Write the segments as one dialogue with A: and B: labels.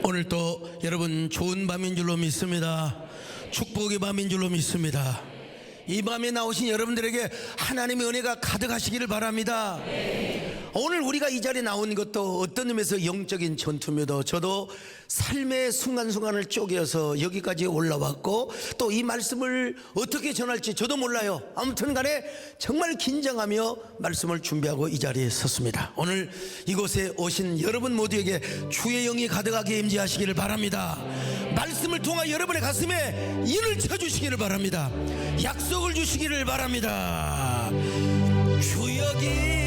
A: 오늘 또 여러분 좋은 밤인 줄로 믿습니다. 축복의 밤인 줄로 믿습니다. 이 밤에 나오신 여러분들에게 하나님의 은혜가 가득하시기를 바랍니다. 오늘 우리가 이 자리에 나온 것도 어떤 의미에서 영적인 전투입니다. 저도 삶의 순간순간을 쪼개서 여기까지 올라왔고 또 이 말씀을 어떻게 전할지 저도 몰라요. 아무튼 간에 정말 긴장하며 말씀을 준비하고 이 자리에 섰습니다. 오늘 이곳에 오신 여러분 모두에게 주의 영이 가득하게 임재하시기를 바랍니다. 말씀을 통하 여러분의 가슴에 인을 쳐주시기를 바랍니다. 약속을 주시기를 바랍니다. 주여기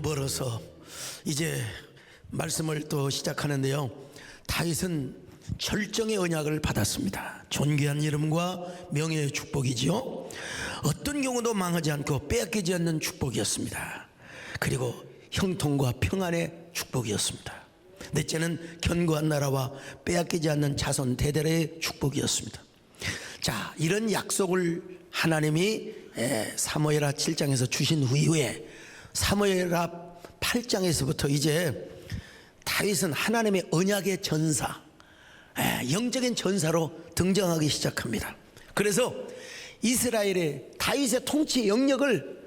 A: 멀어서 이제 말씀을 또 시작하는데요. 다윗은 절정의 언약을 받았습니다. 존귀한 이름과 명예의 축복이지요. 어떤 경우도 망하지 않고 빼앗기지 않는 축복이었습니다. 그리고 형통과 평안의 축복이었습니다. 넷째는 견고한 나라와 빼앗기지 않는 자손 대대의 축복이었습니다. 자, 이런 약속을 하나님이 사무엘하 7장에서 주신 이후에 사무엘하 8장에서부터 이제 다윗은 하나님의 언약의 전사, 영적인 전사로 등장하기 시작합니다. 그래서 이스라엘의 다윗의 통치 영역을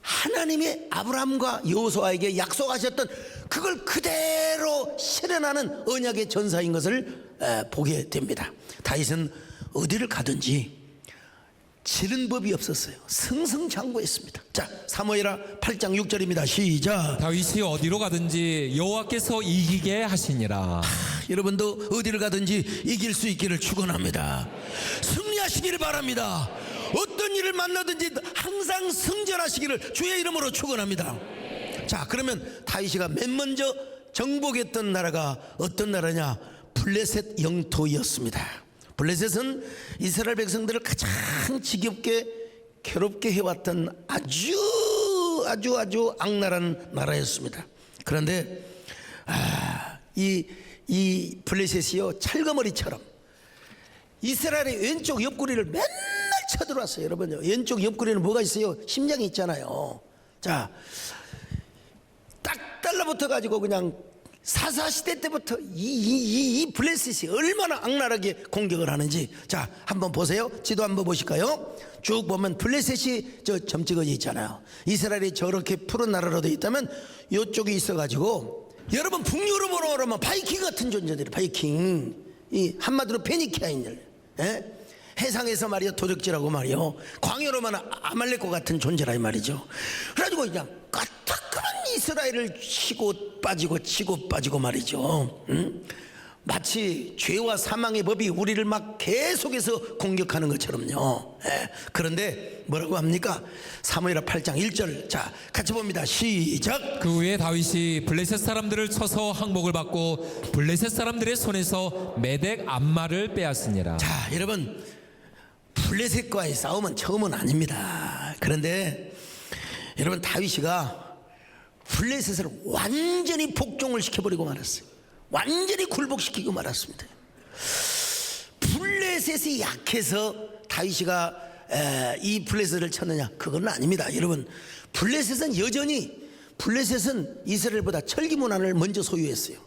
A: 하나님의 아브라함과 여호수아에게 약속하셨던 그걸 그대로 실현하는 언약의 전사인 것을 보게 됩니다. 다윗은 어디를 가든지 지른 법이 없었어요. 승승장구했습니다. 자, 사무엘하 8장 6절입니다. 시작.
B: 다윗이 어디로 가든지 여호와께서 이기게 하시니라.
A: 여러분도 어디를 가든지 이길 수 있기를 축원합니다. 승리하시기를 바랍니다. 어떤 일을 만나든지 항상 승전하시기를 주의 이름으로 축원합니다. 자, 그러면 다윗이가 맨 먼저 정복했던 나라가 어떤 나라냐? 블레셋 영토였습니다. 블레셋은 이스라엘 백성들을 가장 지겹게 괴롭게 해왔던 아주 악랄한 나라였습니다. 그런데 이 블레셋이요, 찰거머리처럼 이스라엘의 왼쪽 옆구리를 맨날 쳐들어왔어요. 여러분요, 왼쪽 옆구리는 뭐가 있어요? 심장이 있잖아요. 자, 딱 달라붙어 가지고 그냥 사사시대 때부터 이 블레셋이 얼마나 악랄하게 공격을 하는지, 자, 한번 보세요. 지도 한번 보실까요? 쭉 보면 블레셋이 저 점 찍어져 있잖아요. 이스라엘이 저렇게 푸른 나라로 되어 있다면 이쪽에 있어가지고, 여러분 북유럽으로 오면 바이킹 같은 존재들이, 바이킹, 이 한마디로 페니키아인들, 해상에서 말이요 도적질하고 말이요, 광야로만 아말렉과 같은 존재라 이 말이죠. 그래가지고 그냥 까딱한 이스라엘을 치고 빠지고 말이죠. 마치 죄와 사망의 법이 우리를 막 계속해서 공격하는 것처럼요. 그런데 뭐라고 합니까? 사무엘하 8장 1절, 자, 같이 봅니다. 시작.
B: 그 후에 다윗이 블레셋 사람들을 쳐서 항복을 받고 블레셋 사람들의 손에서 메덱 암마를 빼앗으니라.
A: 자, 여러분, 블레셋과의 싸움은 처음은 아닙니다. 그런데 여러분, 다윗이가 블레셋을 완전히 복종을 시켜버리고 말았어요. 완전히 굴복시키고 말았습니다. 블레셋이 약해서 다윗이가 이 블레셋을 쳤느냐? 그건 아닙니다. 여러분, 블레셋은 이스라엘보다 철기 문화를 먼저 소유했어요.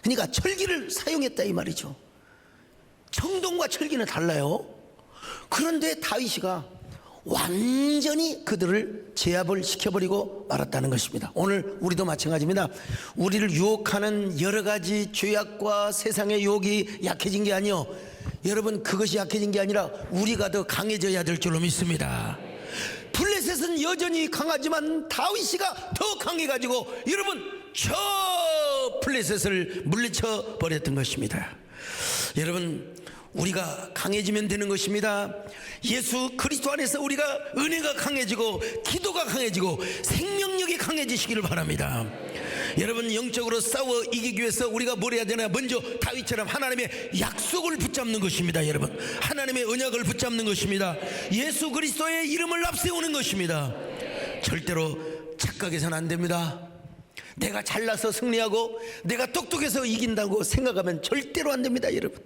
A: 그러니까 철기를 사용했다 이 말이죠. 청동과 철기는 달라요. 그런데 다윗이가 완전히 그들을 제압을 시켜버리고 말았다는 것입니다. 오늘 우리도 마찬가지입니다. 우리를 유혹하는 여러 가지 죄악과 세상의 유혹이 약해진 게 아니요, 여러분, 그것이 약해진 게 아니라 우리가 더 강해져야 될 줄로 믿습니다. 블레셋은 여전히 강하지만 다윗이가 더 강해가지고 여러분 저 블레셋을 물리쳐 버렸던 것입니다. 여러분, 우리가 강해지면 되는 것입니다. 예수 그리스도 안에서 우리가 은혜가 강해지고 기도가 강해지고 생명력이 강해지시기를 바랍니다. 여러분, 영적으로 싸워 이기기 위해서 우리가 뭘 해야 되나? 먼저 다윗처럼 하나님의 약속을 붙잡는 것입니다. 여러분, 하나님의 언약을 붙잡는 것입니다. 예수 그리스도의 이름을 앞세우는 것입니다. 절대로 착각해서는 안 됩니다. 내가 잘나서 승리하고 내가 똑똑해서 이긴다고 생각하면 절대로 안 됩니다. 여러분,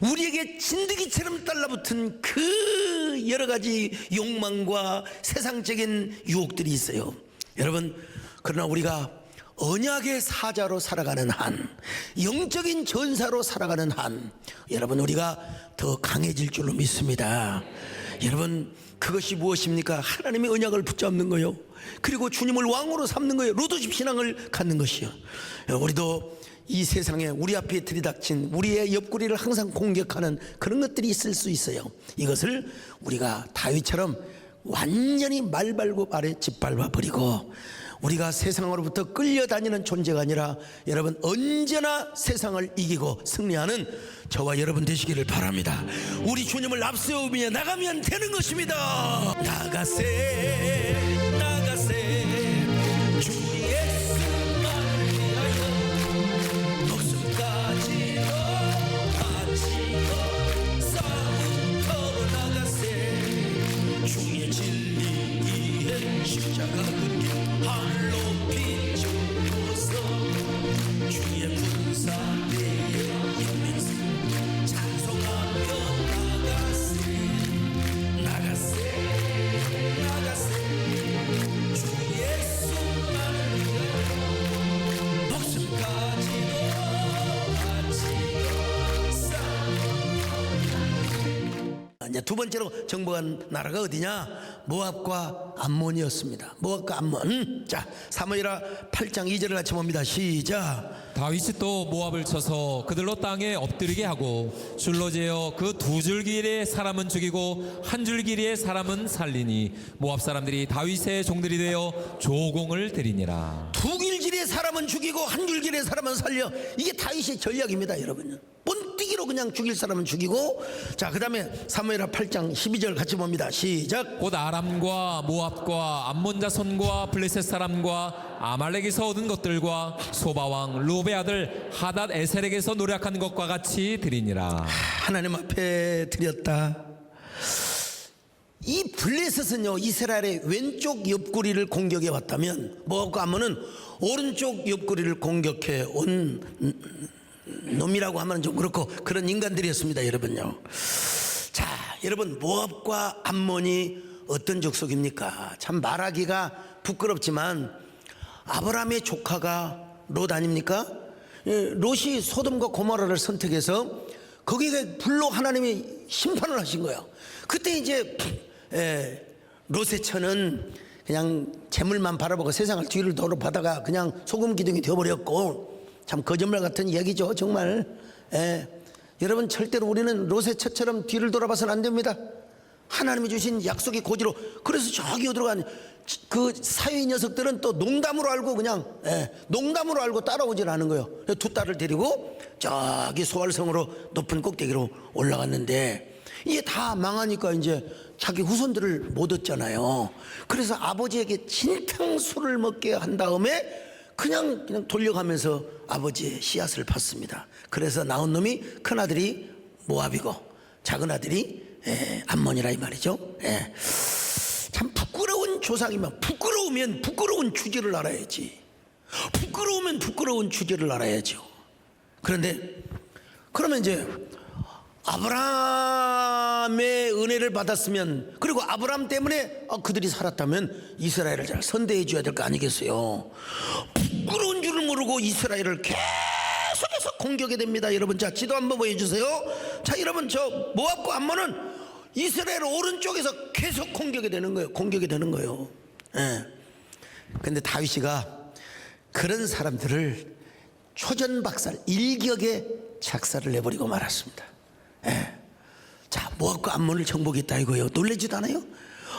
A: 우리에게 진드기처럼 달라붙은 그 여러 가지 욕망과 세상적인 유혹들이 있어요. 여러분, 그러나 우리가 언약의 사자로 살아가는 한, 영적인 전사로 살아가는 한, 여러분, 우리가 더 강해질 줄로 믿습니다. 여러분, 그것이 무엇입니까? 하나님의 언약을 붙잡는 거요, 그리고 주님을 왕으로 삼는 거예요. 로드십 신앙을 갖는 것이요. 우리도 이 세상에 우리 앞에 들이닥친 우리의 옆구리를 항상 공격하는 그런 것들이 있을 수 있어요. 이것을 우리가 다윗처럼 완전히 말발굽 아래 짓밟아 버리고, 우리가 세상으로부터 끌려다니는 존재가 아니라 여러분, 언제나 세상을 이기고 승리하는 저와 여러분 되시기를 바랍니다. 우리 주님을 앞세우며 나가면 되는 것입니다. 나가세 나가세, 주 예수만 위하여 목숨까지도 바치고 싸움터로 나가세. 주의 진리 위에 십자가 그길 할 높이 주소서. 주의 군사대에 인민수 찬송하며 나가세 나가세 나가세. 주 예수만을 위하여 목숨까지도 바치고 싸워. 이제 두 번째로 정복한 나라가 어디냐? 모압과 암몬이었습니다. 모압과 암몬. 자, 사무엘하 8장 2절을 같이 봅니다. 시작.
B: 다윗이 또 모압을 쳐서 그들로 땅에 엎드리게 하고 줄로 재어 그 두 줄기의 사람은 죽이고 한 줄기의 사람은 살리니 모압 사람들이 다윗의 종들이 되어 조공을 드리니라.
A: 두 길질의 사람은 죽이고 한 줄길의 사람은 살려. 이게 다윗의 전략입니다. 여러분, 본뜨기로 그냥 죽일 사람은 죽이고. 자, 그 다음에 사무엘하 8장 12절 같이 봅니다. 시작.
B: 곧 아람과 모압과 암몬 자손과 블레셋 사람과 아말렉에서 얻은 것들과 소바왕 루베 아들 하닷 에셀에게서 노력한 것과 같이 드리니라.
A: 하나님 앞에 드렸다. 이 블레셋은요, 이스라엘의 왼쪽 옆구리를 공격해 왔다면 모압과 암몬은 오른쪽 옆구리를 공격해 온 놈이라고 하면 좀 그렇고 그런 인간들이었습니다. 여러분요. 자, 여러분, 모압과 암몬이 어떤 족속입니까? 참 말하기가 부끄럽지만 아브라함의 조카가 롯 아닙니까? 롯이 소돔과 고모라를 선택해서 거기에 불로 하나님이 심판을 하신 거예요. 그때 이제 롯의 처는 그냥 재물만 바라보고 세상을 뒤를 돌아보다가 그냥 소금 기둥이 되어버렸고, 참 거짓말 같은 이야기죠, 정말. 여러분, 절대로 우리는 롯의 처처럼 뒤를 돌아봐서는 안 됩니다. 하나님이 주신 약속의 고지로. 그래서 저기 어디로 간 그 사위 녀석들은 또 농담으로 알고 그냥 농담으로 알고 따라오질 않은 거예요. 두 딸을 데리고 저기 소알성으로 높은 꼭대기로 올라갔는데 이게 다 망하니까 이제 자기 후손들을 못 얻잖아요. 그래서 아버지에게 진탕수를 먹게 한 다음에 그냥 돌려가면서 아버지의 씨앗을 팠습니다. 그래서 나온 놈이 큰아들이 모압이고 작은아들이 암몬이라 이 말이죠. 참 부끄러운 조상이면 부끄러운 주제를 알아야지. 부끄러우면 부끄러운 주제를 알아야죠. 그런데 그러면 이제 아브라함의 은혜를 받았으면, 그리고 아브라함 때문에 그들이 살았다면 이스라엘을 잘 선대해 줘야 될 거 아니겠어요. 부끄러운 줄을 모르고 이스라엘을 계속해서 공격이 됩니다. 여러분, 자, 지도 한번 보여주세요. 자, 여러분, 저 모압과 암몬은 이스라엘 오른쪽에서 계속 공격이 되는 거예요. 근데 다윗이가 그런 사람들을 초전박살 일격에 작살을 내버리고 말았습니다. 자, 모압과 암몬을 정복했다 이거예요. 놀라지도 않아요?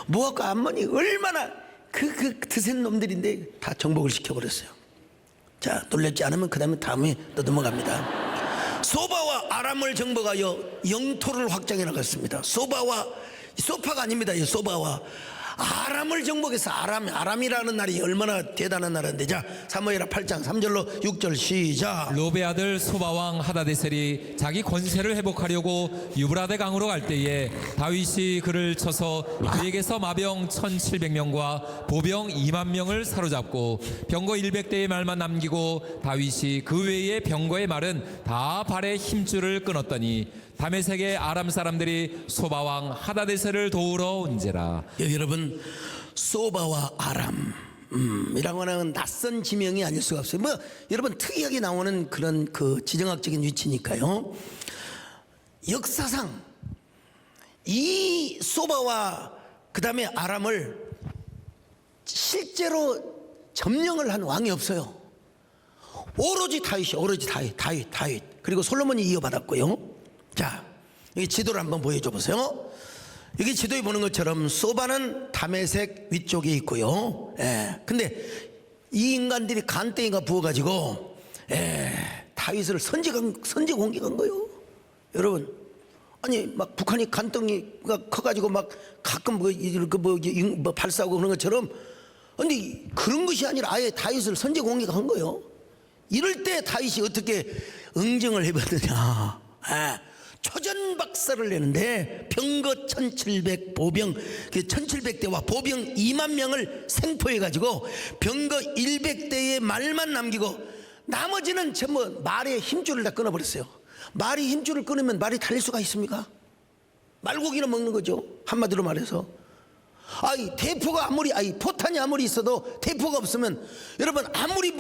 A: 모압과 암몬이 얼마나 그 드센 놈들인데 다 정복을 시켜버렸어요. 자, 놀랍지 않으면 그 다음에 또 넘어갑니다. 소바와 아람을 정복하여 영토를 확장해 나갔습니다. 소바가 아닙니다. 소바와 아람을 정복해서 아람이라는 나라이 얼마나 대단한 나라인데. 자, 사무엘하 8장 3절로 6절 시작.
B: 로베 아들 소바왕 하다데셀이 자기 권세를 회복하려고 유브라데 강으로 갈 때에 다윗이 그를 쳐서 그에게서 마병 1700명과 보병 2만 명을 사로잡고 병거 100대의 말만 남기고 다윗이 그 외의 병거의 말은 다 발에 힘줄을 끊었더니 다메섹의 아람 사람들이 소바왕 하다데셀을 도우러 온지라.
A: 여러분, 소바와 아람 이라고 하는 낯선 지명이 아닐 수가 없어요. 뭐 여러분 특이하게 나오는 그런 그 지정학적인 위치니까요. 역사상 이 소바와 그 다음에 아람을 실제로 점령을 한 왕이 없어요. 오로지 다윗이, 오로지 다윗. 그리고 솔로몬이 이어받았고요. 자, 여기 지도를 한번 보여줘 보세요. 여기 지도에 보는 것처럼 소바는 다메섹 위쪽에 있고요. 근데 이 인간들이 간땡이가 부어가지고 다윗을 선제 공격한 거예요. 여러분, 아니 막 북한이 간땡이가 커가지고 막 가끔 뭐 발사하고 그런 것처럼, 근데 그런 것이 아니라 아예 다윗을 선제 공격한 거예요. 이럴 때 다윗이 어떻게 응징을 해봤느냐? 초전박살을 내는데 병거 1700 보병 1700대와 보병 2만 명을 생포해가지고 병거 100대의 말만 남기고 나머지는 전부 말의 힘줄을 다 끊어버렸어요. 말이 힘줄을 끊으면 말이 달릴 수가 있습니까? 말고기는 먹는 거죠, 한마디로 말해서. 대포가 포탄이 아무리 있어도 대포가 없으면 여러분 아무리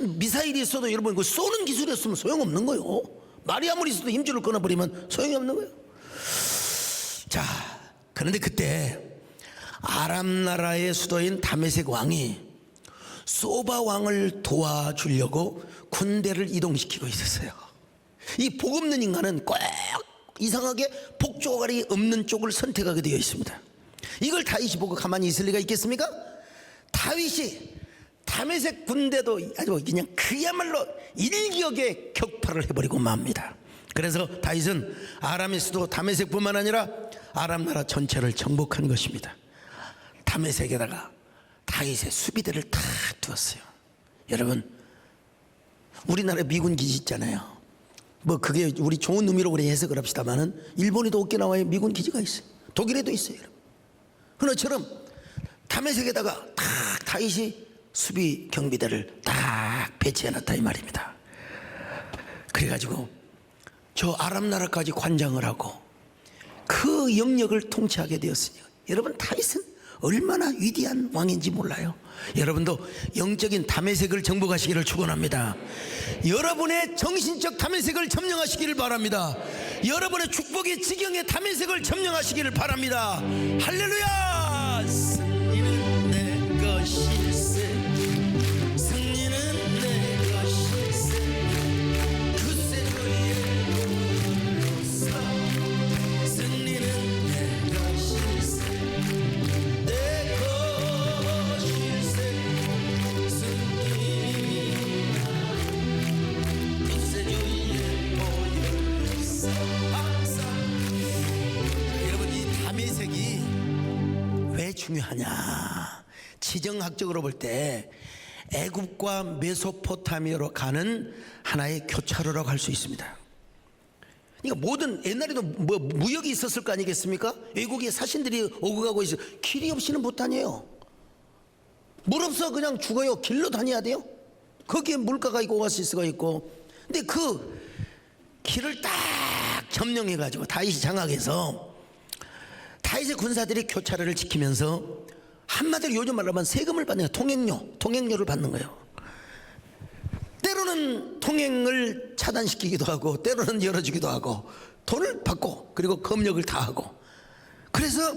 A: 미사일이 있어도 여러분 그 쏘는 기술이 없으면 소용없는 거예요. 말이 아무리 있어도 힘줄을 끊어버리면 소용이 없는 거예요. 자, 그런데 그때 아람 나라의 수도인 다메섹 왕이 소바 왕을 도와주려고 군대를 이동시키고 있었어요. 이 복 없는 인간은 꼭 이상하게 복조가리 없는 쪽을 선택하게 되어 있습니다. 이걸 다윗이 보고 가만히 있을 리가 있겠습니까? 다윗이 다메섹 군대도 아주 그냥 그야말로 일격에 격파를 해버리고 맙니다. 그래서 다윗은 아람의 수도 다메섹뿐만 아니라 아람 나라 전체를 정복한 것입니다. 다메섹에다가 다윗의 수비대를 다 두었어요. 여러분, 우리나라 미군 기지 있잖아요. 뭐 그게 우리 좋은 의미로 그래 해석을 합시다만은 일본에도 오키나와에 미군 기지가 있어요. 독일에도 있어요. 여러분, 그것처럼 다메섹에다가 딱 다윗이 수비 경비대를 딱 배치해놨다 이 말입니다. 그래가지고 저 아람 나라까지 관장을 하고 그 영역을 통치하게 되었으니 여러분 다윗은 얼마나 위대한 왕인지 몰라요. 여러분도 영적인 다메섹을 정복하시기를 축원합니다. 여러분의 정신적 다메섹을 점령하시기를 바랍니다. 여러분의 축복의 지경의 다메섹을 점령하시기를 바랍니다. 할렐루야. 승리는 내 것일세, 승리는 내 것일세, 그새 주의 로서 승리는 내 것일세, 내 것일세, 승리나 그새 주의 보혈로서 항상. 여러분, 이 다메섹이 왜 중요하냐? 지정학적으로 볼 때 애굽과 메소포타미아로 가는 하나의 교차로라고 할 수 있습니다. 그러니까 모든 옛날에도 뭐 무역이 있었을 거 아니겠습니까? 외국의 사신들이 오고 가고 있어요. 길이 없이는 못 다녀요. 물 없어 그냥 죽어요. 길로 다녀야 돼요. 거기에 물가가 있고 오아시스가 있고. 근데 그 길을 딱 점령해 가지고 다윗이 장악해서 다윗의 군사들이 교차로를 지키면서 한마디로 요즘 말로 하면 세금을 받는 거예요. 통행료를 받는 거예요. 때로는 통행을 차단시키기도 하고 때로는 열어주기도 하고 돈을 받고 그리고 검역을 다 하고. 그래서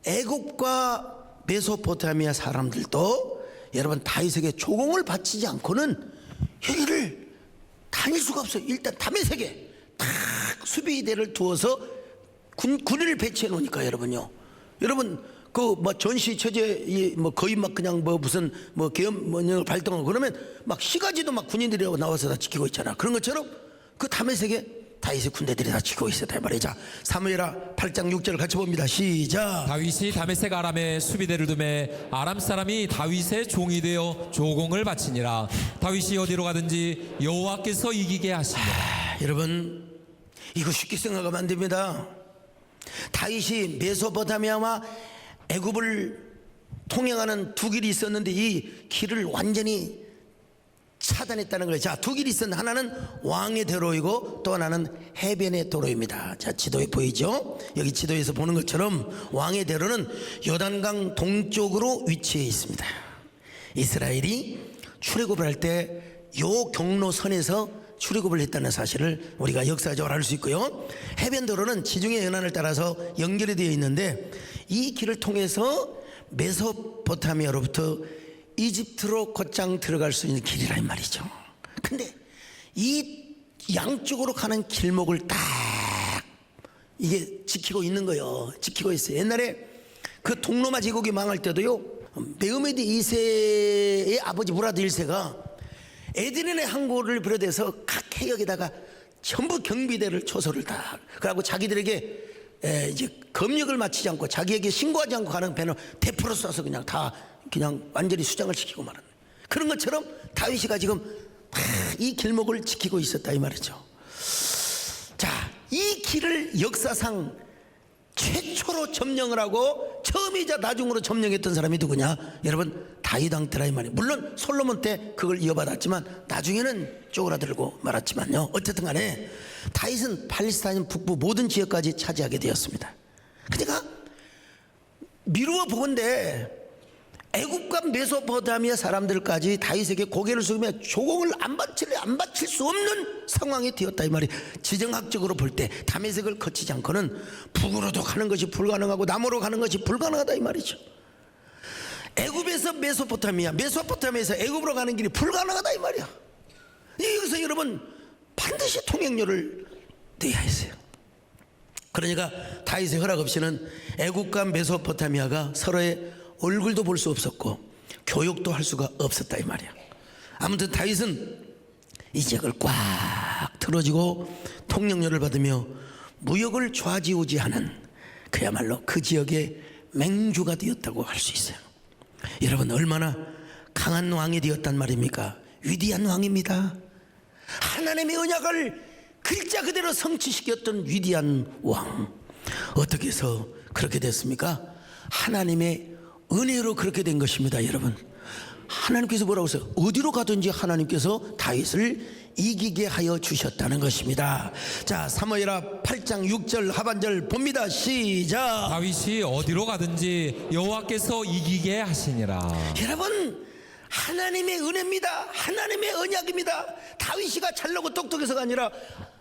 A: 애굽과 메소포타미아 사람들도 여러분 다윗에게 조공을 바치지 않고는 여기를 다닐 수가 없어요. 일단 다메섹에 딱 수비대를 두어서 군인을 배치해 놓으니까 여러분요. 여러분 그 뭐 전시 체제 뭐 거의 막 그냥 뭐 무슨 뭐 계엄을 발동하고 그러면 막 시가지도 막 군인들이 나와서 다 지키고 있잖아. 그런 것처럼 그 다메섹에 다윗의 군대들이 다 지키고 있었다 이 말이죠. 자, 사무엘하 8장 6절 같이 봅니다. 시작.
B: 다윗이 다메섹 아람에 수비대를 두매 아람 사람이 다윗의 종이 되어 조공을 바치니라. 다윗이 어디로 가든지 여호와께서 이기게 하시니라.
A: 여러분 이거 쉽게 생각하면 안 됩니다. 다윗이 메소포타미아와 애굽을 통행하는 두 길이 있었는데 이 길을 완전히 차단했다는 거예요. 자, 두 길이 있었는데 하나는 왕의 도로이고 또 하나는 해변의 도로입니다. 자, 지도에 보이죠? 여기 지도에서 보는 것처럼 왕의 도로는 요단강 동쪽으로 위치해 있습니다. 이스라엘이 출애굽을 할 때 요 경로선에서 출애굽을 했다는 사실을 우리가 역사적으로 알 수 있고요. 해변 도로는 지중해 연안을 따라서 연결이 되어 있는데 이 길을 통해서 메소포타미아로부터 이집트로 곧장 들어갈 수 있는 길이라 이 말이죠. 근데 이 양쪽으로 가는 길목을 딱 이게 지키고 있는 거예요. 지키고 있어요. 옛날에 그 동로마 제국이 망할 때도요, 메우메드 2세의 아버지 무라드 1세가 에드린의 항구를 비롯해서 각 해역에다가 전부 경비대를 초소를 다 그러고 자기들에게 이제 검역을 마치지 않고 자기에게 신고하지 않고 가는 배는 대포로 쏴서 그냥 다 그냥 완전히 수장을 시키고 말하는 그런 것처럼 다윗이가 지금 이 길목을 지키고 있었다 이 말이죠. 자, 이 길을 역사상 최초로 점령을 하고 처음이자 나중으로 점령했던 사람이 누구냐? 여러분 다윗 왕때라 이 말이에요. 물론 솔로몬 때 그걸 이어받았지만 나중에는 쪼그라들고 말았지만요. 어쨌든 간에 다윗은 팔레스타인 북부 모든 지역까지 차지하게 되었습니다. 그러니까 미루어 보건대 애굽과 메소포타미아 사람들까지 다윗에게 고개를 숙이며 조공을 안 바칠 수 없는 상황이 되었다 이 말이. 지정학적으로 볼 때 다메섹을 거치지 않고는 북으로도 가는 것이 불가능하고 남으로 가는 것이 불가능하다 이 말이죠. 애굽에서 메소포타미아에서 애굽으로 가는 길이 불가능하다 이 말이야. 여기서 여러분 반드시 통행료를 내야 했어요. 그러니까 다윗의 허락 없이는 애굽과 메소포타미아가 서로의 얼굴도 볼 수 없었고 교육도 할 수가 없었다 이 말이야. 아무튼 다윗은 이 지역을 꽉 틀어지고 통령료를 받으며 무역을 좌지우지하는 그야말로 그 지역의 맹주가 되었다고 할 수 있어요. 여러분 얼마나 강한 왕이 되었단 말입니까? 위대한 왕입니다. 하나님의 언약을 글자 그대로 성취시켰던 위대한 왕. 어떻게 해서 그렇게 됐습니까? 하나님의 은혜로 그렇게 된 것입니다. 여러분 하나님께서 뭐라고 했어요? 어디로 가든지 하나님께서 다윗을 이기게 하여 주셨다는 것입니다. 자, 사무엘하 8장 6절 하반절 봅니다. 시작.
B: 다윗이 어디로 가든지 여호와께서 이기게 하시니라.
A: 여러분 하나님의 은혜입니다. 하나님의 언약입니다. 다윗이가 잘나고 똑똑해서가 아니라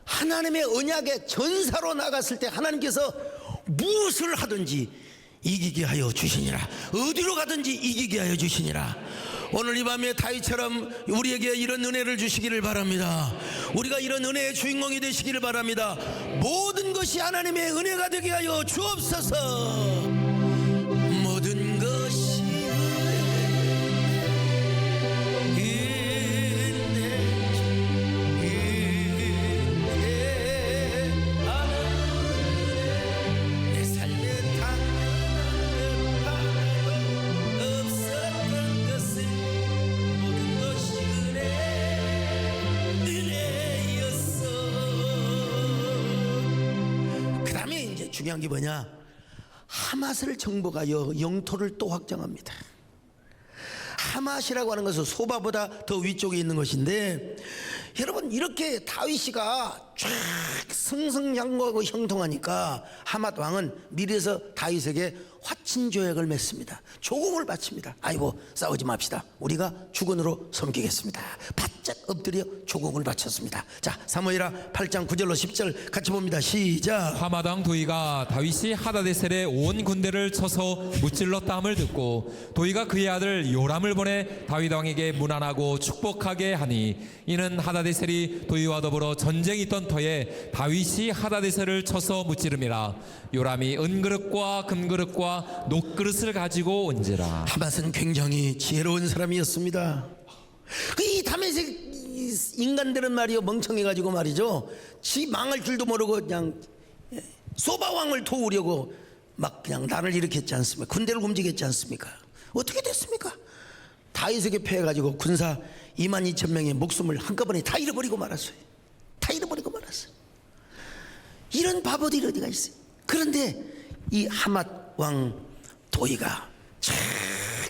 A: 하나님의 언약의 전사로 나갔을 때 하나님께서 무엇을 하든지 이기게 하여 주시니라. 어디로 가든지 이기게 하여 주시니라. 오늘 이 밤에 다윗처럼 우리에게 이런 은혜를 주시기를 바랍니다. 우리가 이런 은혜의 주인공이 되시기를 바랍니다. 모든 것이 하나님의 은혜가 되게 하여 주옵소서. 모든 것이 중요한 게 뭐냐? 하맛을 정복하여 영토를 또 확장합니다. 하맛이라고 하는 것은 소바보다 더 위쪽에 있는 것인데 여러분 이렇게 다윗이가 쫙 승승장구하고 형통하니까 하맛 왕은 미리에서 다윗에게 화친 조약을 맺습니다. 조공을 바칩니다. 아이고 싸우지 맙시다. 우리가 주권으로 섬기겠습니다. 바짝 엎드려 조공을 바쳤습니다. 자, 사무엘하 8장 9절로 10절 같이 봅니다. 시작.
B: 하맛 왕 도이가 다윗이 하다데셀의 온 군대를 쳐서 무찔렀다 함을 듣고 도이가 그의 아들 요람을 보내 다윗 왕에게 문안하고 축복하게 하니 이는 하다데셀이 도이와 더불어 전쟁이 있던 터에 다윗이 하다데셀을 쳐서 무찌름이라. 요람이 은그릇과 금그릇과 녹그릇을 가지고 온지라.
A: 하맛은 굉장히 지혜로운 사람이었습니다. 이 다메섹 인간들은 말이요 멍청해가지고 말이죠. 지 망할 줄도 모르고 그냥 소바왕을 도우려고 막 그냥 난을 일으켰지 않습니까? 군대를 움직였지 않습니까? 어떻게 됐습니까? 다윗에게 패해가지고 군사 22,000명의 목숨을 한꺼번에 다 잃어버리고 말았어요. 다 잃어버리고 말았어요. 이런 바보들이 어디가 있어요? 그런데 이 하맛 왕 도이가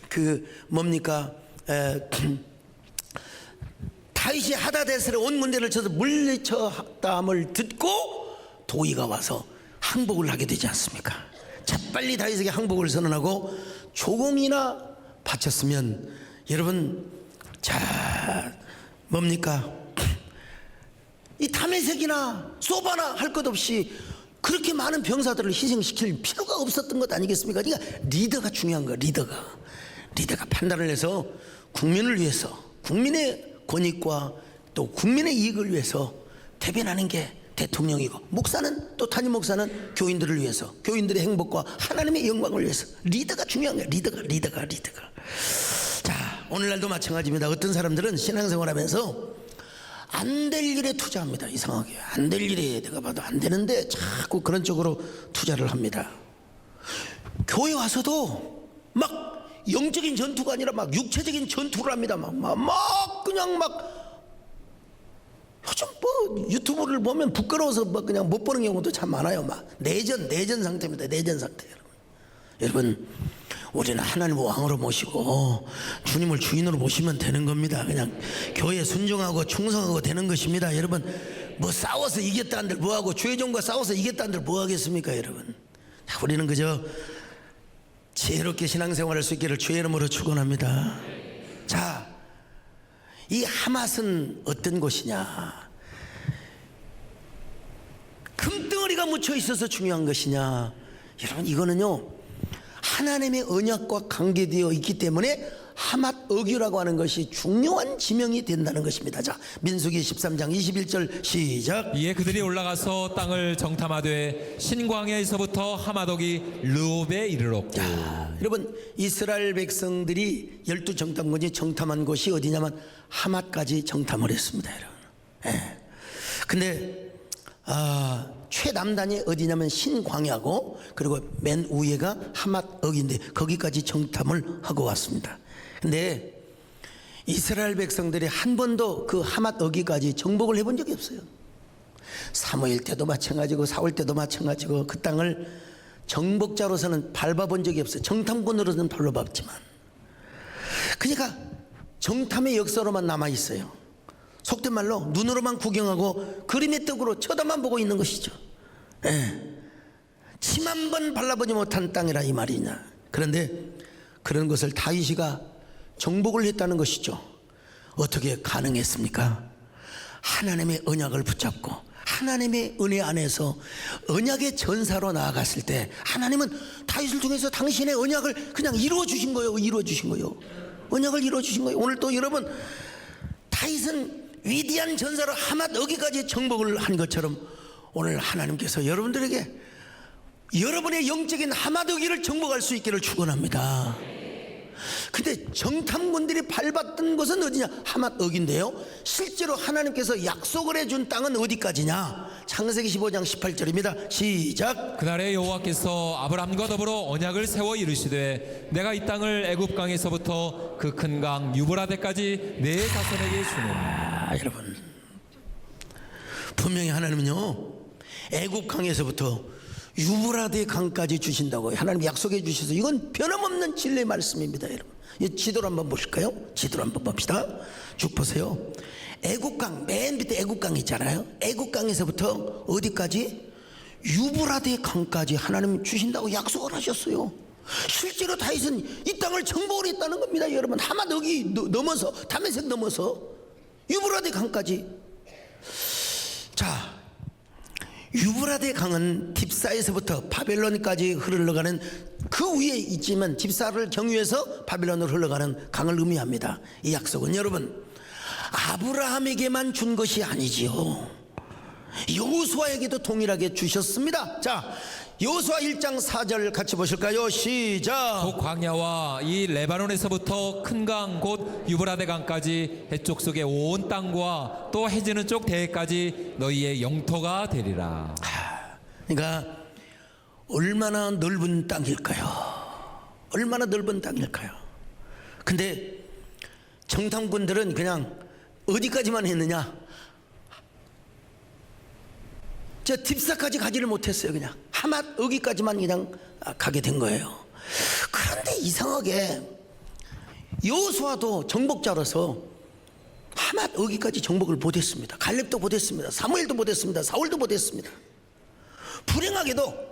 A: 그 뭡니까? 다윗이 하다데스를 온 군대를 쳐서 물리쳤다함을 듣고 도이가 와서 항복을 하게 되지 않습니까? 재빨리 다윗에게 항복을 선언하고 조공이나 바쳤으면 여러분 자 뭡니까? 이 다메섹이나 소바나 할 것 없이 그렇게 많은 병사들을 희생시킬 필요가 없었던 것 아니겠습니까? 그러니까 리더가 중요한 거야. 리더가 판단을 해서 국민을 위해서 국민의 권익과 또 국민의 이익을 위해서 대변하는 게 대통령이고 목사는 또 담임 목사는 교인들을 위해서 교인들의 행복과 하나님의 영광을 위해서 리더가 중요한 거야. 리더가 자 오늘날도 마찬가지입니다. 어떤 사람들은 신앙생활하면서 안 될 일에 투자합니다. 이상하게 안 될 일에 내가 봐도 안 되는데 자꾸 그런 쪽으로 투자를 합니다. 교회 와서도 막 영적인 전투가 아니라 막 육체적인 전투를 합니다. 막 그냥 막 요즘 뭐 유튜브를 보면 부끄러워서 막 그냥 못 보는 경우도 참 많아요. 막 내전 상태입니다. 내전 상태. 여러분 우리는 하나님을 왕으로 모시고 주님을 주인으로 모시면 되는 겁니다. 그냥 교회에 순종하고 충성하고 되는 것입니다. 여러분 뭐 싸워서 이겼다는들 뭐하고 죄종과 싸워서 이겼다는들 뭐하겠습니까? 여러분 우리는 그저 지혜롭게 신앙생활할 수 있기를 주의 이름으로 축원합니다. 자, 이 하맛은 어떤 곳이냐? 금덩어리가 묻혀 있어서 중요한 것이냐? 여러분 이거는요 하나님의 언약과 관계되어 있기 때문에 하맛 어귀라고 하는 것이 중요한 지명이 된다는 것입니다. 자, 민수기 13장 21절 시작.
B: 이에 그들이 올라가서 땅을 정탐하되 신광야에서부터 하맛옥이 르홉에 이르렀고.
A: 여러분 이스라엘 백성들이 12정탐꾼이 정탐한 곳이 어디냐면 하맛까지 정탐을 했습니다. 여러분. 근데 최남단이 어디냐면 신광야고 그리고 맨 위에가 하맛억인데 거기까지 정탐을 하고 왔습니다. 근데 이스라엘 백성들이 한 번도 그 하맛억이까지 정복을 해본 적이 없어요. 사무엘 때도 마찬가지고 사울 때도 마찬가지고 그 땅을 정복자로서는 밟아본 적이 없어요. 정탐꾼으로서는 밟아봤지만 그러니까 정탐의 역사로만 남아있어요. 속된 말로 눈으로만 구경하고 그림의 떡으로 쳐다만 보고 있는 것이죠. 침 한 번 발라보지 못한 땅이라 이 말이냐. 그런데 그런 것을 다윗이가 정복을 했다는 것이죠. 어떻게 가능했습니까? 하나님의 언약을 붙잡고 하나님의 은혜 안에서 언약의 전사로 나아갔을 때 하나님은 다윗을 통해서 당신의 언약을 그냥 이루어 주신 거예요. 언약을 이루어 주신 거예요. 오늘 또 여러분 다윗은 위대한 전사로 하맛 어기까지 정복을 한 것처럼 오늘 하나님께서 여러분들에게 여러분의 영적인 하맛 어기를 정복할 수 있기를 축원합니다. 근데 정탐꾼들이 밟았던 곳은 어디냐? 하맛 어기인데요. 실제로 하나님께서 약속을 해준 땅은 어디까지냐? 창세기 15장 18절입니다. 시작.
B: 그날에 여호와께서 아브람과 더불어 언약을 세워 이르시되 내가 이 땅을 애굽 강에서부터 그 큰 강 유브라데까지 내 자손에게 주노니.
A: 여러분 분명히 하나님은요 애굽 강에서부터 유브라데 강까지 주신다고 하나님 약속해 주셔서 이건 변함없는 진리의 말씀입니다. 여러분 이 지도를 한번 보실까요? 지도를 한번 봅시다. 쭉 보세요. 애국강 맨 밑에 애국강 있잖아요. 애국강에서부터 어디까지? 유브라데 강까지 하나님 주신다고 약속을 하셨어요. 실제로 다윗은 이 땅을 정복을 했다는 겁니다. 여러분 하맛 어기 넘어서 다메섹 넘어서 유브라데 강까지. 자, 유브라데 강은 딥사에서부터 바벨론까지 흘러가는 그 위에 있지만 딥사를 경유해서 바벨론으로 흘러가는 강을 의미합니다. 이 약속은 여러분 아브라함에게만 준 것이 아니지요. 여호수아에게도 동일하게 주셨습니다. 자, 여호수아 1장 4절 같이 보실까요? 시작.
B: 곧 광야와 이 레바논에서부터 큰 강 곧 유브라데 강까지 해쪽 속의 온 땅과 또 해지는 쪽 대해까지 너희의 영토가 되리라.
A: 그러니까 얼마나 넓은 땅일까요? 얼마나 넓은 땅일까요? 근데 정탐꾼들은 그냥 어디까지만 했느냐? 저 딥사까지 가지를 못했어요. 그냥 하맛 여기까지만 그냥 가게 된 거예요. 그런데 이상하게 여호수아도 정복자로서 하맛 여기까지 정복을 못했습니다. 갈렙도 못했습니다. 사무엘도 못했습니다. 사울도 못했습니다. 불행하게도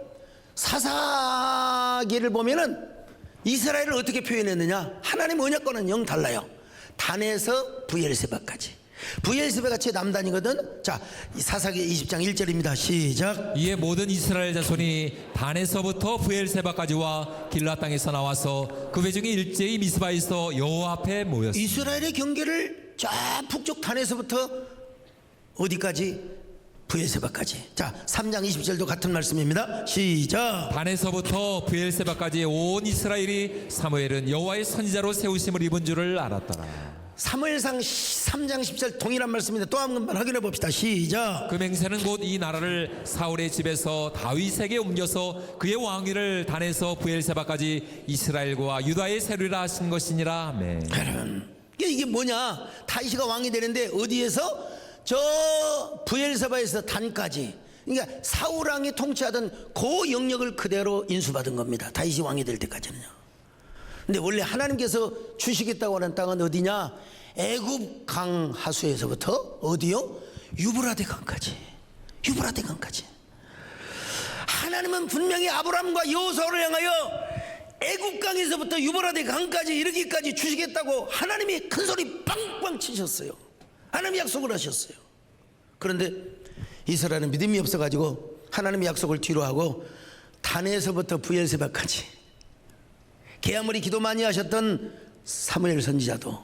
A: 사사기를 보면은 이스라엘을 어떻게 표현했느냐? 하나님 언약과는 영 달라요. 단에서 브엘세바까지. 브엘세바 같이 남단이거든. 자, 사사기 20장 1절입니다. 시작.
B: 이에 모든 이스라엘 자손이 단에서부터 브엘세바까지와 길라 땅에서 나와서 그 회중이 일제히 미스바에서 여호와 앞에 모였습니다.
A: 이스라엘의 경계를 쫙 북쪽 단에서부터 어디까지? 브엘세바까지. 자, 3장 20절도 같은 말씀입니다. 시작.
B: 단에서부터 브엘세바까지 온 이스라엘이 사무엘은 여호와의 선지자로 세우심을 입은 줄을 알았더라.
A: 사무엘상 3장 10절 동일한 말씀인데 또 한 번만 확인해 봅시다. 시작.
B: 그 맹세는 곧 이 나라를 사울의 집에서 다윗에게 옮겨서 그의 왕위를 단에서 브엘세바까지 이스라엘과 유다의 세류라 하신 것이니라. 아멘.
A: 여러분, 이게 뭐냐? 다윗이가 왕이 되는데 어디에서? 저 브엘세바에서 단까지. 그러니까 사울 왕이 통치하던 그 영역을 그대로 인수받은 겁니다. 다윗이 왕이 될 때까지는요. 근데 원래 하나님께서 주시겠다고 하는 땅은 어디냐? 애굽 강 하수에서부터 어디요? 유브라데 강까지. 유브라데 강까지. 하나님은 분명히 아브라함과 여호수아를 향하여 애굽 강에서부터 유브라데 강까지 이르기까지 주시겠다고 하나님이 큰 소리 빵빵 치셨어요. 하나님이 약속을 하셨어요. 그런데 이스라엘은 믿음이 없어가지고 하나님의 약속을 뒤로 하고 단에서부터 브엘세바까지 개아무리 기도 많이 하셨던 사무엘 선지자도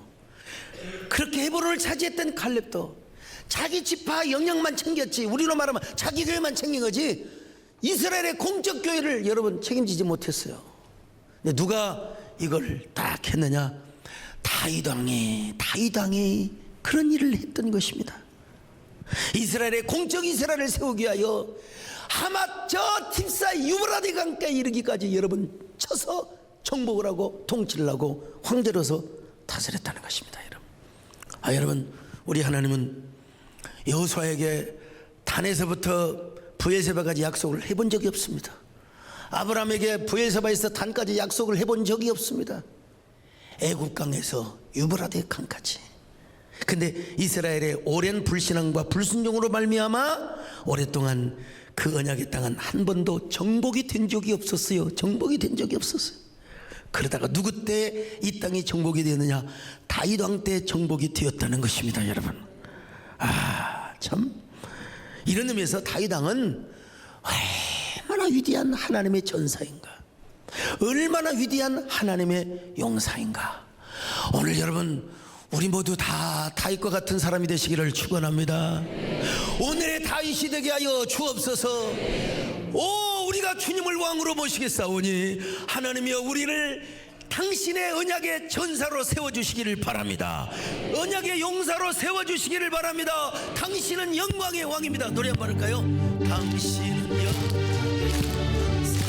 A: 그렇게 헤브론을 차지했던 갈렙도 자기 지파 영역만 챙겼지, 우리로 말하면 자기 교회만 챙긴 거지 이스라엘의 공적 교회를 여러분 책임지지 못했어요. 근데 누가 이걸 딱 했느냐? 다윗 왕이 그런 일을 했던 것입니다. 이스라엘의 공적 이스라엘을 세우기 위하여 하맛 저 딥사 유브라데 강가에 이르기까지 여러분 쳐서 정복을 하고 통치를 하고 황제로서 다스렸다는 것입니다. 여러분, 우리 하나님은 여호수아에게 단에서부터 브엘세바까지 약속을 해본 적이 없습니다. 아브라함에게 브엘세바에서 단까지 약속을 해본 적이 없습니다. 애굽강에서 유브라데 강까지. 근데 이스라엘의 오랜 불신앙과 불순종으로 말미암아 오랫동안 그 언약의 땅은 한 번도 정복이 된 적이 없었어요. 정복이 된 적이 없었어요. 그러다가 누구 때 이 땅이 정복이 되느냐? 다윗 왕 때 정복이 되었다는 것입니다. 여러분, 참 이런 의미에서 다윗 왕은 얼마나 위대한 하나님의 전사인가, 얼마나 위대한 하나님의 용사인가. 오늘 여러분, 우리 모두 다 다윗과 같은 사람이 되시기를 축원합니다. 오늘의 다윗이 되게 하여 주옵소서. 우리가 주님을 왕으로 모시겠사오니 하나님이여 우리를 당신의 언약의 전사로 세워주시기를 바랍니다. 언약의 용사로 세워주시기를 바랍니다. 당신은 영광의 왕입니다. 노래 한번 할까요? 당신은 영광의 전사,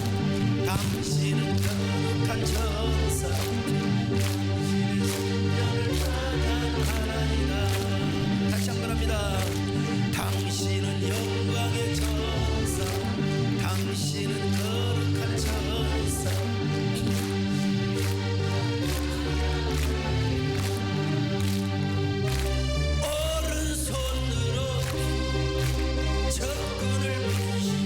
A: 당신은 거룩한 전사, 다시 한번 합니다. 당신은 영광의 전사, 당신은 거룩한 전사, 오른손으로 적군을 부시고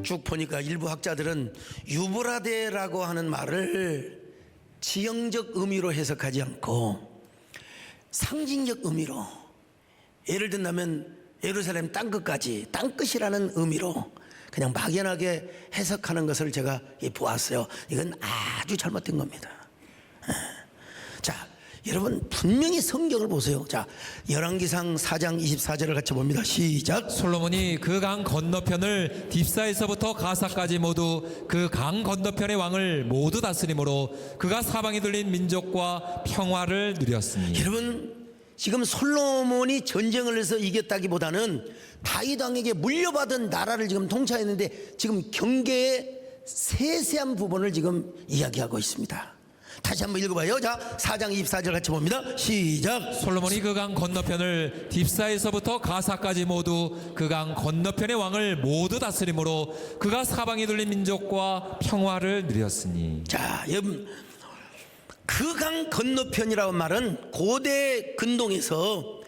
A: 쭉 보니까 일부 학자들은 유브라데라고 하는 말을 지형적 의미로 해석하지 않고 상징적 의미로, 예를 든다면 예루살렘 땅끝까지, 땅끝이라는 의미로 그냥 막연하게 해석하는 것을 제가 보았어요. 이건 아주 잘못된 겁니다. 자, 여러분 분명히 성경을 보세요. 자, 열왕기상 4장 24절을 같이 봅니다. 시작.
B: 솔로몬이 그 강 건너편을 딥사에서부터 가사까지 모두 그 강 건너편의 왕을 모두 다스림으로 그가 사방에 둘린 민족과 평화를 누렸으니.
A: 여러분 지금 솔로몬이 전쟁을 해서 이겼다기보다는 다윗 왕에게 물려받은 나라를 지금 통치했는데 지금 경계의 세세한 부분을 지금 이야기하고 있습니다. 다시 한번 읽어봐요. 자, 4장 24절 같이 봅니다. 시작.
B: 솔로몬이 그 강 건너편을 딥사에서부터 가사까지 모두 그 강 건너편의 왕을 모두 다스림으로 그가 사방에 둘린 민족과 평화를 누렸으니.
A: 자, 여러분 그 강 건너편이라는 말은 고대 근동에서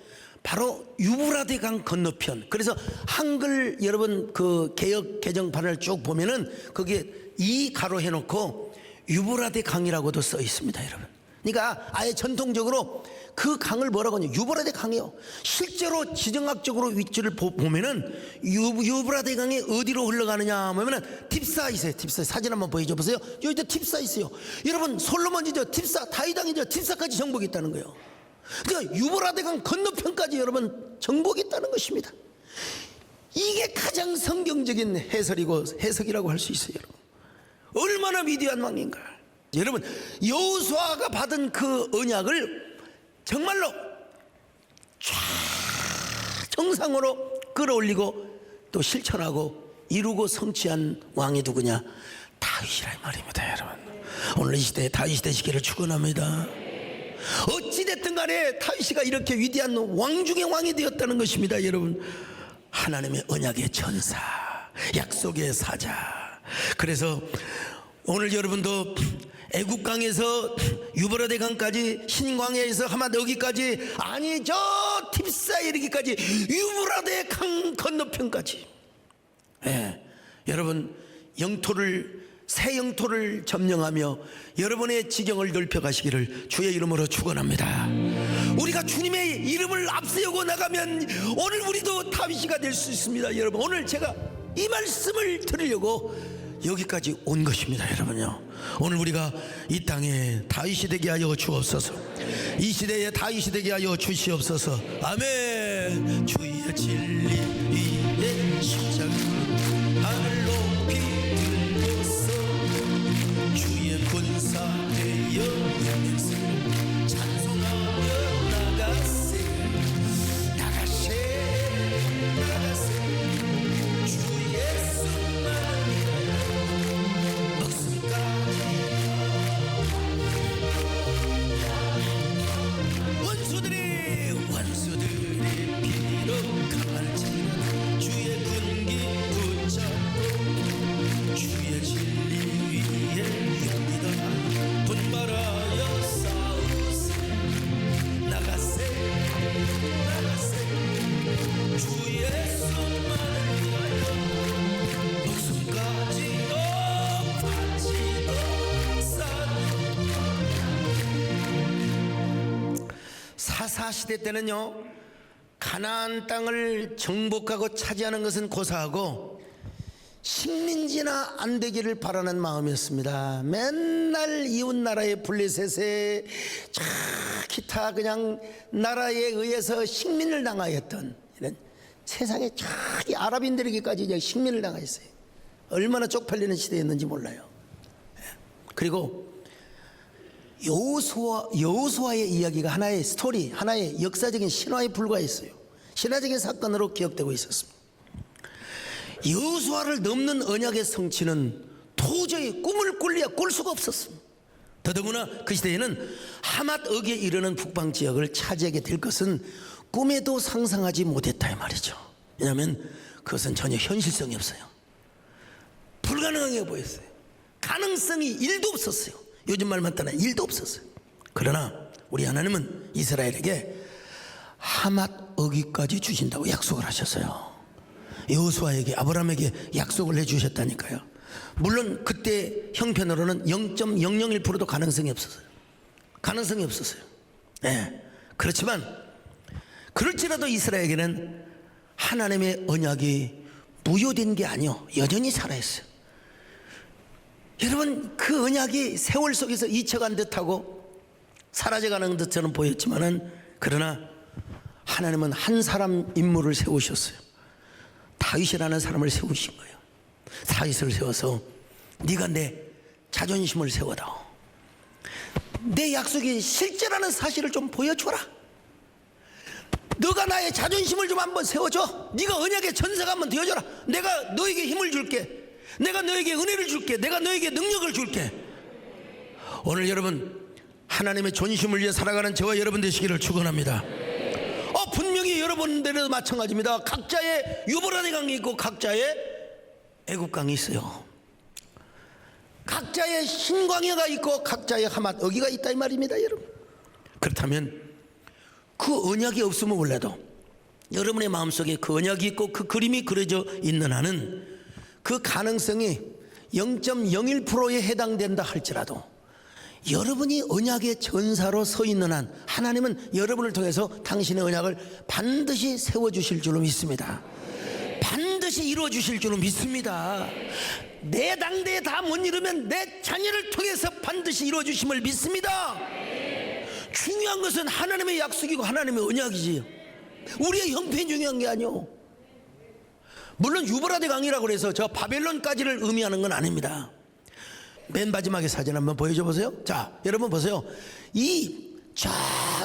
A: 바로 유브라데 강 건너편. 그래서 한글 여러분 그 개역 개정판을 쭉 보면은 거기에 이 가로 해놓고 유브라데 강이라고도 써 있습니다, 여러분. 그러니까 아예 전통적으로 그 강을 뭐라고 하냐, 유브라데 강이요. 실제로 지정학적으로 위치를 보면은 유브라데 강이 어디로 흘러가느냐 하면은 딥사 있어요. 딥사 사진 한번 보여줘 보세요. 여기도 딥사 있어요. 여러분 솔로몬이죠, 딥사, 다윗 왕이죠, 딥사까지 정복이 있다는 거예요. 그러니까 유브라데 강 건너편까지 여러분 정복이 있다는 것입니다. 이게 가장 성경적인 해석이라고 할 수 있어요, 여러분. 얼마나 위대한 왕인가. 여러분 여호수아가 받은 그 언약을 정말로 정상으로 끌어올리고 또 실천하고 이루고 성취한 왕이 누구냐? 다윗이란 말입니다, 여러분. 오늘 이 시대에 다윗이 되시기를 축원합니다. 어찌됐든 간에 다윗이가 이렇게 위대한 왕 중의 왕이 되었다는 것입니다, 여러분. 하나님의 언약의 전사, 약속의 사자. 그래서 오늘 여러분도 애국강에서 유브라데 강까지, 신광야에서 하맛 여기까지, 아니 저 딥사에 이르기까지 유브라데 강 건너편까지, 여러분 새 영토를 점령하며 여러분의 지경을 넓혀 가시기를 주의 이름으로 축원합니다. 우리가 주님의 이름을 앞세우고 나가면 오늘 우리도 다윗이가 될 수 있습니다, 여러분. 오늘 제가 이 말씀을 드리려고 여기까지 온 것입니다, 여러분요. 오늘 우리가 이 땅에 다윗이 되게 하여 주옵소서. 이 시대에 다윗이 되게 하여 주시옵소서. 아멘. 주의 진리 위에 십자가 하늘 높이 들고서 주의 군사되어 영생을 찬송하며 나가세 주 예수만 원수들이 피로 갈지라 주의 군기 붙잡고 주의 진리 위에 용기다 분발하여 싸우세 나가세 주 예수만을 위하여 목숨까지도 바치고 사사시대 때는요, 가나안 땅을 정복하고 차지하는 것은 고사하고 식민지나 안 되기를 바라는 마음이었습니다. 맨날 이웃 나라의 블레셋에 기타 그냥 나라에 의해서 식민을 당하였던 이런 세상에 자기 아랍인들에게까지 이제 식민을 당하였어요. 얼마나 쪽팔리는 시대였는지 몰라요. 그리고 여호수아의 이야기가 하나의 스토리, 하나의 역사적인 신화에 불과했어요. 신화적인 사건으로 기억되고 있었습니다. 여호수아를 넘는 언약의 성취는 도저히 꿈을 꿀 수가 없었습니다. 더더구나 그 시대에는 하맛 억에 이르는 북방 지역을 차지하게 될 것은 꿈에도 상상하지 못했다 이 말이죠. 왜냐하면 그것은 전혀 현실성이 없어요. 불가능하게 보였어요. 가능성이 1도 없었어요. 요즘 말만 따나 1도 없었어요. 그러나 우리 하나님은 이스라엘에게 하맛 어기까지 주신다고 약속을 하셨어요. 여호수아에게, 아브라함에게 약속을 해주셨다니까요. 물론 그때 형편으로는 0.001%도 가능성이 없었어요. 가능성이 없었어요. 네. 그렇지만 그럴지라도 이스라엘에게는 하나님의 언약이 무효된 게 아니요, 여전히 살아있어요. 여러분, 그 언약이 세월 속에서 잊혀간 듯하고 사라져가는 듯처럼 보였지만은, 그러나 하나님은 한 사람 인물을 세우셨어요. 다윗이라는 사람을 세우신 거예요. 다윗을 세워서 네가 내 자존심을 세워다오, 내 약속이 실제라는 사실을 좀 보여줘라. 너가 나의 자존심을 좀 한번 세워줘. 네가 언약의 전사가 한번 되어줘라. 내가 너에게 힘을 줄게. 내가 너에게 은혜를 줄게. 내가 너에게 능력을 줄게. 오늘 여러분, 하나님의 존심을 위해 살아가는 저와 여러분 되시기를 축원합니다. 분명히 여러분들도 마찬가지입니다. 각자의 유브라데 강이 있고 각자의 애굽 강이 있어요. 각자의 신광야가 있고 각자의 하맛 어기가 있다 이 말입니다, 여러분. 그렇다면 그 언약이 없으면 몰라도 여러분의 마음속에 그 언약이 있고 그 그림이 그려져 있는 한은 그 가능성이 0.01%에 해당된다 할지라도 여러분이 언약의 전사로 서 있는 한 하나님은 여러분을 통해서 당신의 언약을 반드시 세워주실 줄로 믿습니다. 반드시 이루어주실 줄로 믿습니다. 내 당대에 다 못 이루면 내 자녀를 통해서 반드시 이루어주심을 믿습니다. 중요한 것은 하나님의 약속이고 하나님의 언약이지, 우리의 형편이 중요한 게 아니오. 물론 유브라데 강이라고 해서 저 바벨론까지를 의미하는 건 아닙니다. 맨 마지막에 사진 한번 보여줘 보세요. 자, 여러분 보세요. 이 저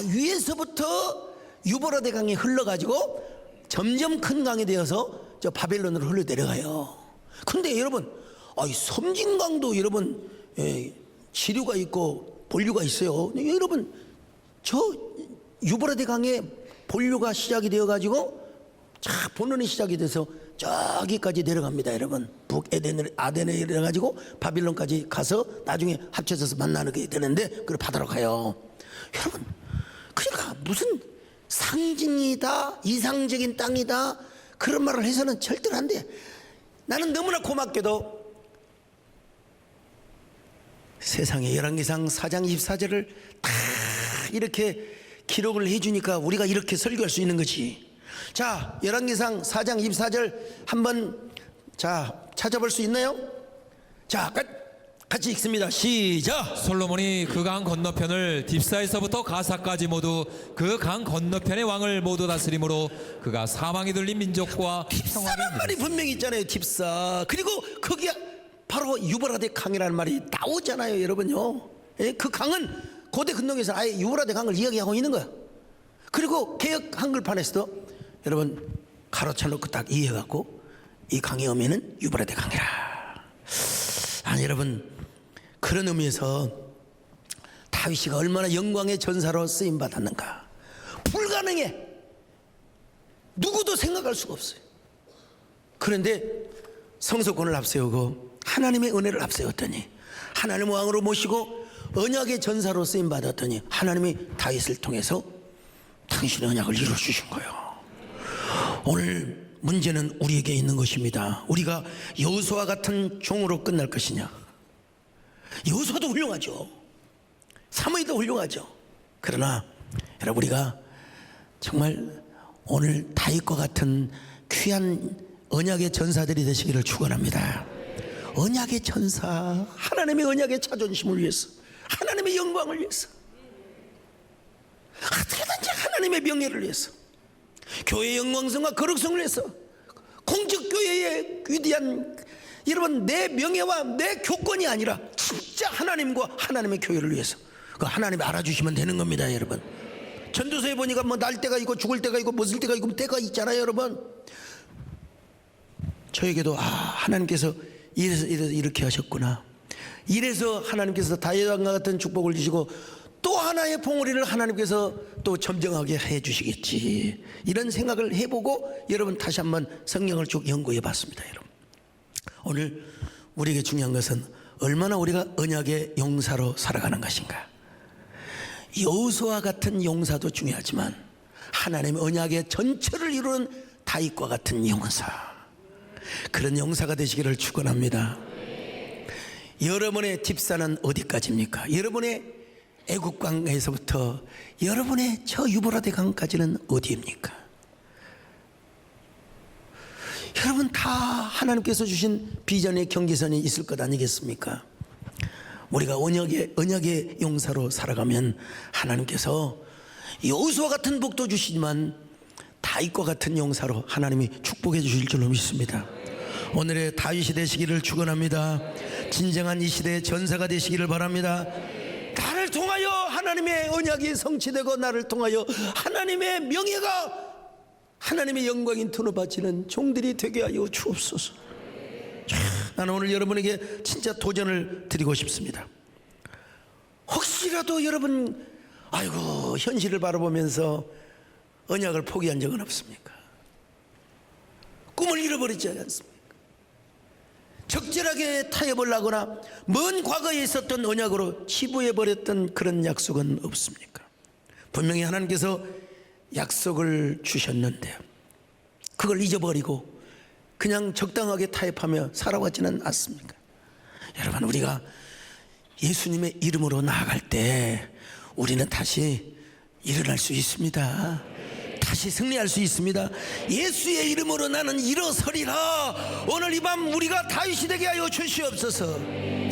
A: 위에서부터 유브라데 강이 흘러가지고 점점 큰 강이 되어서 저 바벨론으로 흘러 내려가요. 근데 여러분, 섬진강도 여러분 지류가 있고 본류가 있어요. 여러분, 저 유브라데 강에 본류가 시작이 되어 가지고 자 본론이 시작이 돼서 저기까지 내려갑니다, 여러분. 아덴에 내려가지고 바빌론까지 가서 나중에 합쳐져서 만나게 되는데 그걸 바다로 가요. 여러분, 그러니까 무슨 상징이다, 이상적인 땅이다 그런 말을 해서는 절대로 안 돼. 나는 너무나 고맙게도 세상에 열왕기상 4장 24절을 다 이렇게 기록을 해주니까 우리가 이렇게 설교할 수 있는 거지. 자, 열왕기상 4장 24절 한번 찾아볼 수 있나요? 자, 같이 읽습니다. 시작.
B: 솔로몬이 그 강 건너편을 딥사에서부터 가사까지 모두 그 강 건너편의 왕을 모두 다스림으로 그가 사망이 들린 민족과
A: 딥사란 말이 분명히 있잖아요. 딥사. 그리고 거기에 바로 유브라데 강이라는 말이 나오잖아요, 여러분요. 그 강은 고대 근동에서 아예 유브라데 강을 이야기하고 있는 거야. 그리고 개역 한글판에서도 여러분 가로쳐놓고 딱 이해해갖고 이 강의 의미는 유브라데 강이라. 아니, 여러분, 그런 의미에서 다윗이가 얼마나 영광의 전사로 쓰임받았는가. 불가능해. 누구도 생각할 수가 없어요. 그런데 성소권을 앞세우고 하나님의 은혜를 앞세웠더니 하나님 왕으로 모시고 언약의 전사로 쓰임받았더니 하나님이 다윗을 통해서 당신의 언약을 이루어주신 거예요. 오늘 문제는 우리에게 있는 것입니다. 우리가 여호수아 같은 종으로 끝날 것이냐. 여호수아도 훌륭하죠. 사무엘도 훌륭하죠. 그러나 여러분, 우리가 정말 오늘 다윗과 같은 귀한 언약의 전사들이 되시기를 축원합니다. 언약의 전사, 하나님의 언약의 자존심을 위해서, 하나님의 영광을 위해서, 어떻게든지 하나님의 명예를 위해서, 교회의 영광성과 거룩성을 위해서, 공적교회의 위대한, 여러분, 내 명예와 내 교권이 아니라 진짜 하나님과 하나님의 교회를 위해서, 그 하나님이 알아주시면 되는 겁니다, 여러분. 전도서에 보니까 뭐 날 때가 있고 죽을 때가 있고 벗을 때가 있고 때가 있잖아요, 여러분. 저에게도 하나님께서 이래서 이렇게 하셨구나. 이래서 하나님께서 다윗왕과 같은 축복을 주시고 또 하나의 봉우리를 하나님께서 또 점정하게 해주시겠지, 이런 생각을 해보고 여러분 다시 한번 성경을 쭉 연구해 봤습니다. 여러분, 오늘 우리에게 중요한 것은 얼마나 우리가 언약의 용사로 살아가는 것인가. 여호수아 같은 용사도 중요하지만 하나님의 언약의 전체를 이루는 다윗과 같은 용사, 그런 용사가 되시기를 축원합니다. 여러분의 딥사는 어디까지입니까? 여러분의 애국강에서부터 여러분의 저 유브라데 강까지는 어디입니까? 여러분 다 하나님께서 주신 비전의 경계선이 있을 것 아니겠습니까? 우리가 언약의 용사로 살아가면 하나님께서 여호수아 같은 복도 주시지만 다윗과 같은 용사로 하나님이 축복해 주실 줄로 믿습니다. 오늘의 다윗이 되시기를 축원합니다. 진정한 이 시대의 전사가 되시기를 바랍니다. 나를 통하여 하나님의 언약이 성취되고 나를 통하여 하나님의 명예가 하나님의 영광인 돈을 바치는 종들이 되게 하여 주옵소서. 나는 오늘 여러분에게 진짜 도전을 드리고 싶습니다. 혹시라도 여러분 아이고 현실을 바라보면서 언약을 포기한 적은 없습니까? 꿈을 잃어버리지 않습니까? 적절하게 타협을 하거나 먼 과거에 있었던 언약으로 치부해버렸던 그런 약속은 없습니까? 분명히 하나님께서 약속을 주셨는데 그걸 잊어버리고 그냥 적당하게 타협하며 살아왔지는 않습니까? 여러분 우리가 예수님의 이름으로 나아갈 때 우리는 다시 일어날 수 있습니다. 다시 승리할 수 있습니다. 예수의 이름으로 나는 일어서리라. 오늘 이 밤 우리가 다윗이 되게 하여 주시옵소서.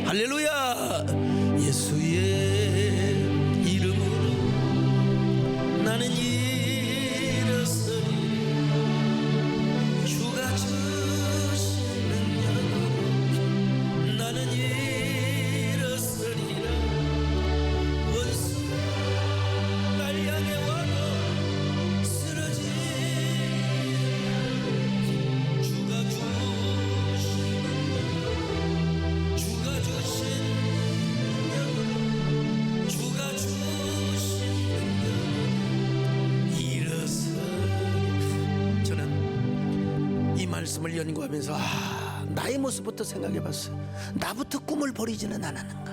A: 할렐루야. 예수의 이름으로 나는 일어서리라. 주가 주신 능력으로 나는 일어서리라. 원수 날 향해 와도 말씀을 연구하면서 나의 모습부터 생각해봤어요. 나부터 꿈을 버리지는 않았는가?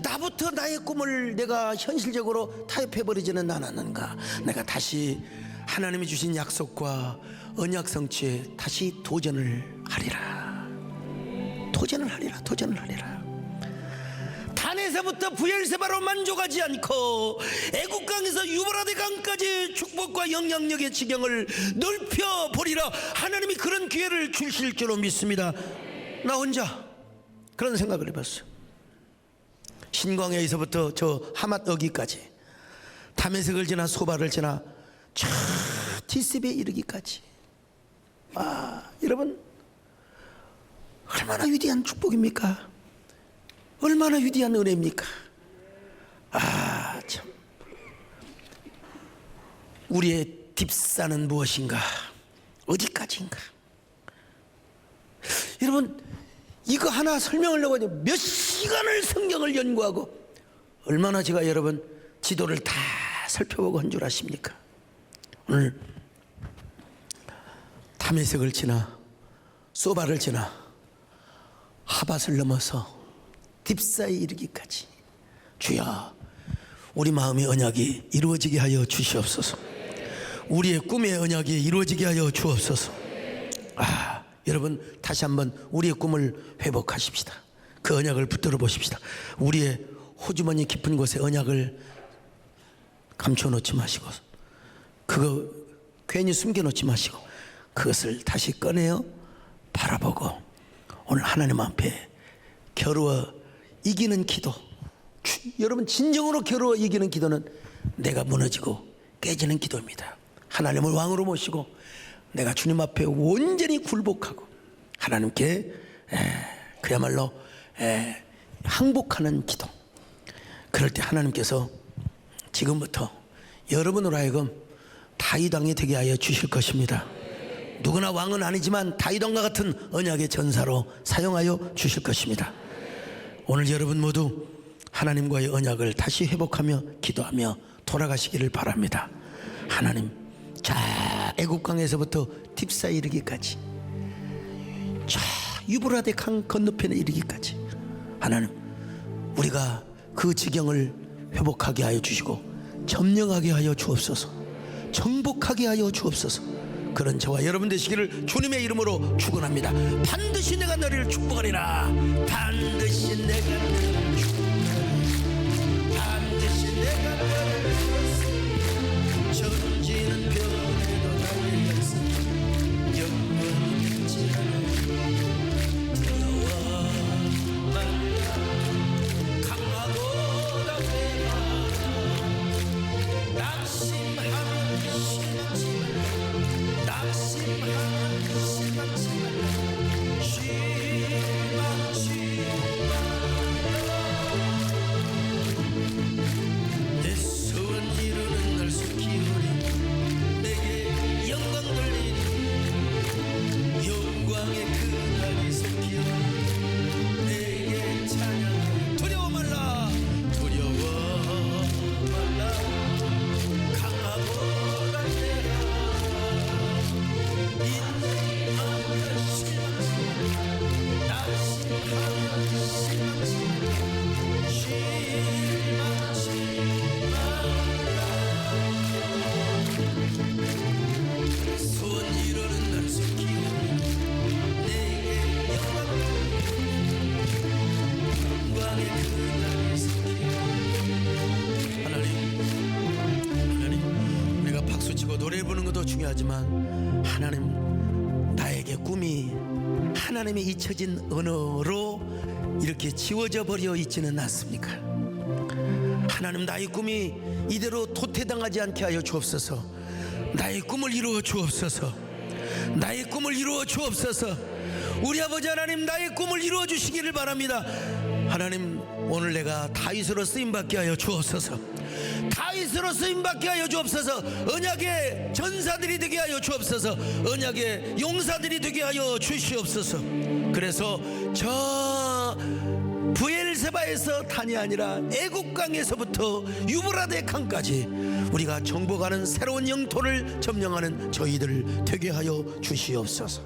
A: 나부터 나의 꿈을 내가 현실적으로 타협해버리지는 않았는가? 내가 다시 하나님이 주신 약속과 언약 성취에 다시 도전을 하리라. 도전을 하리라. 단에서부터 부엘세바로 만족하지 않고 애국강에서 유브라데 강까지 축복과 영향력의 지경을 넓혀보리라. 하나님이 그런 기회를 주실 줄로 믿습니다. 나 혼자 그런 생각을 해봤어요. 신광야에서부터 저 하맛 어기까지 다메섹을 지나 소바를 지나 저 디스베에 이르기까지 여러분 얼마나 위대한 축복입니까? 얼마나 위대한 은혜입니까? 참 우리의 딥사는 무엇인가? 어디까지인가? 여러분 이거 하나 설명하려고 몇 시간을 성경을 연구하고 얼마나 제가 여러분 지도를 다 살펴보고 한 줄 아십니까? 오늘 다메섹을 지나 소바를 지나 하밧을 넘어서 딥사에 이르기까지 주여 우리 마음의 언약이 이루어지게 하여 주시옵소서. 우리의 꿈의 언약이 이루어지게 하여 주옵소서. 여러분 다시 한번 우리의 꿈을 회복하십시다. 그 언약을 붙들어 보십시다. 우리의 호주머니 깊은 곳에 언약을 감춰놓지 마시고 그거 괜히 숨겨놓지 마시고 그것을 다시 꺼내어 바라보고 오늘 하나님 앞에 겨루어 이기는 기도. 여러분 진정으로 겨루어 이기는 기도는 내가 무너지고 깨지는 기도입니다. 하나님을 왕으로 모시고 내가 주님 앞에 온전히 굴복하고 하나님께 그야말로 항복하는 기도. 그럴 때 하나님께서 지금부터 여러분으로 하여금 다윗 왕이 되게 하여 주실 것입니다. 누구나 왕은 아니지만 다윗 왕과 같은 언약의 전사로 사용하여 주실 것입니다. 오늘 여러분 모두 하나님과의 언약을 다시 회복하며 기도하며 돌아가시기를 바랍니다. 하나님 자 애국강에서부터 딥사에 이르기까지 저 유브라데 강 건너편에 이르기까지 하나님 우리가 그 지경을 회복하게 하여 주시고 점령하게 하여 주옵소서. 정복하게 하여 주옵소서. 그런 저와 여러분 되시기를 주님의 이름으로 축원합니다. 반드시 내가 너희를 축복하리라. 반드시 내가 너희를 축복하리라. 반드시 내가 너희를 축복하리라. 전지는 변해도 달려서 영원히 변치 않아. 두려워 말라. 강하고 담대하. 낙심하면 실망치 말라. 낙심하면 실망치 말라. 실망치 말라. 내 소원 이루는 날 속히오니 내게 영광 돌리니 영광의 그날이 속히오니 내게 찬양하니 두려워 말라. 두려워 말라. 강하고 담대하. 인내하면 실망치 말라. 낙심하면 실망치 말라. 실망치 말라. 소원 이루는 날 속히오니 내게 영광 영광의 그날이 속히오니 하나님, 우리가 박수치고 노래 부르는 것도 중요하지만 하나님, 나에게 꿈이 하나님의 잊혀진 언어로 이렇게 지워져 버려 있지는 않습니까? 하나님, 나의 꿈이 이대로 도태당하지 않게 하여 주옵소서. 나의 꿈을 이루어 주옵소서. 나의 꿈을 이루어 주옵소서. 우리 아버지 하나님, 나의 꿈을 이루어 주시기를 바랍니다. 하나님, 오늘 내가 다윗으로 쓰임받게 하여 주옵소서. 다윗으로 쓰임받게 하여 주옵소서. 언약의 전사들이 되게 하여 주옵소서. 언약의 용사들이 되게 하여 주시옵소서. 그래서 저 부엘세바에서 단이 아니라 애국강에서부터 유브라데 강까지 우리가 정복하는 새로운 영토를 점령하는 저희들 되게 하여 주시옵소서.